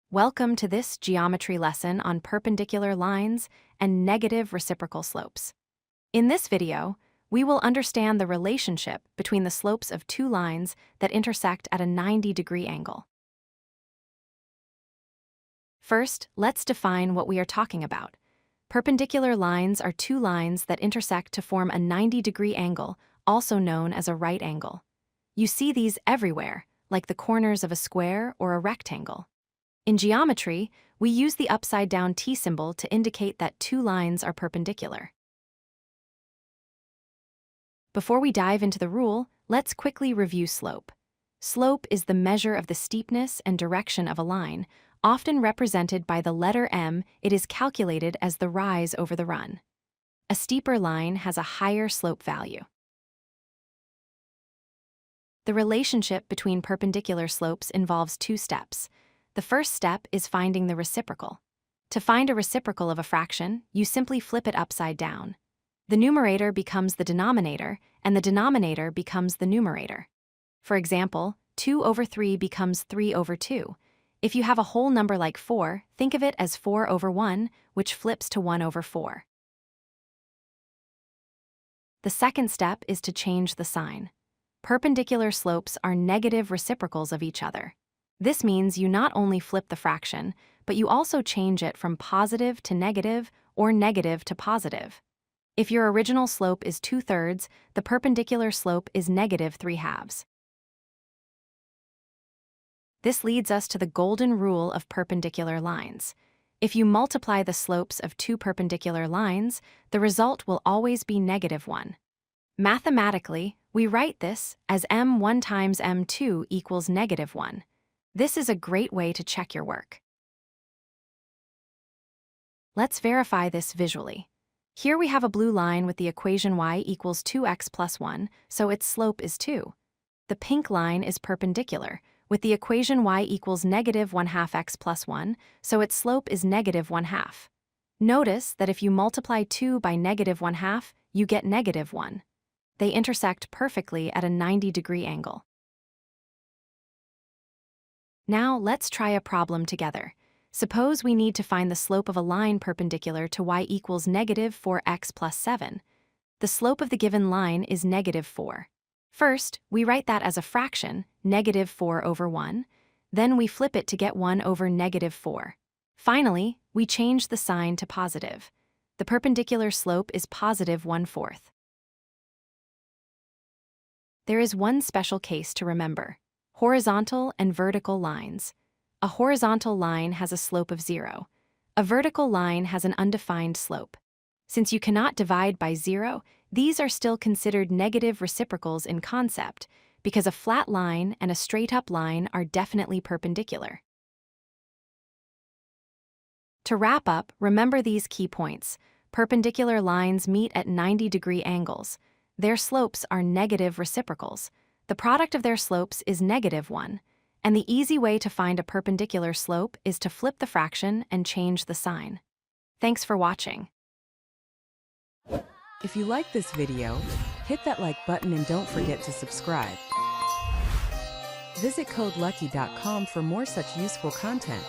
Welcome to this geometry lesson on perpendicular lines and negative reciprocal slopes. In this video, we will understand the relationship between the slopes of two lines that intersect at a 90-degree angle. First, let's define what we are talking about. Perpendicular lines are two lines that intersect to form a 90-degree angle, also known as a right angle. You see these everywhere, like the corners of a square or a rectangle. In geometry, we use the upside-down T symbol to indicate that two lines are perpendicular. Before we dive into the rule, let's quickly review slope. Slope is the measure of the steepness and direction of a line, often represented by the letter M. It is calculated as the rise over the run. A steeper line has a higher slope value. The relationship between perpendicular slopes involves two steps. The first step is finding the reciprocal. To find a reciprocal of a fraction, you simply flip it upside down. The numerator becomes the denominator, and the denominator becomes the numerator. For example, 2 over 3 becomes 3 over 2. If you have a whole number like 4, think of it as 4 over 1, which flips to 1 over 4. The second step is to change the sign. Perpendicular slopes are negative reciprocals of each other. This means you not only flip the fraction, but you also change it from positive to negative or negative to positive. If your original slope is 2/3, the perpendicular slope is negative 3/2. This leads us to the golden rule of perpendicular lines. If you multiply the slopes of two perpendicular lines, the result will always be -1. Mathematically, we write this as m1 times m2 equals -1. This is a great way to check your work. Let's verify this visually. Here we have a blue line with the equation y equals 2x plus 1, so its slope is 2. The pink line is perpendicular, with the equation y equals -1/2 x plus 1, so its slope is -1/2. Notice that if you multiply 2 by -1/2, you get -1. They intersect perfectly at a 90-degree angle. Now let's try a problem together. Suppose we need to find the slope of a line perpendicular to y equals -4x plus 7. The slope of the given line is -4. First, we write that as a fraction, -4 over 1. Then we flip it to get 1 over -4. Finally, we change the sign to positive. The perpendicular slope is positive 1/4. There is one special case to remember: horizontal and vertical lines. A horizontal line has a slope of 0. A vertical line has an undefined slope. Since you cannot divide by 0, these are still considered negative reciprocals in concept, because a flat line and a straight-up line are definitely perpendicular. To wrap up, remember these key points. Perpendicular lines meet at 90-degree angles. Their slopes are negative reciprocals. The product of their slopes is -1, and the easy way to find a perpendicular slope is to flip the fraction and change the sign. Thanks for watching. If you like this video, hit that like button and don't forget to subscribe. Visit codelucky.com for more such useful content.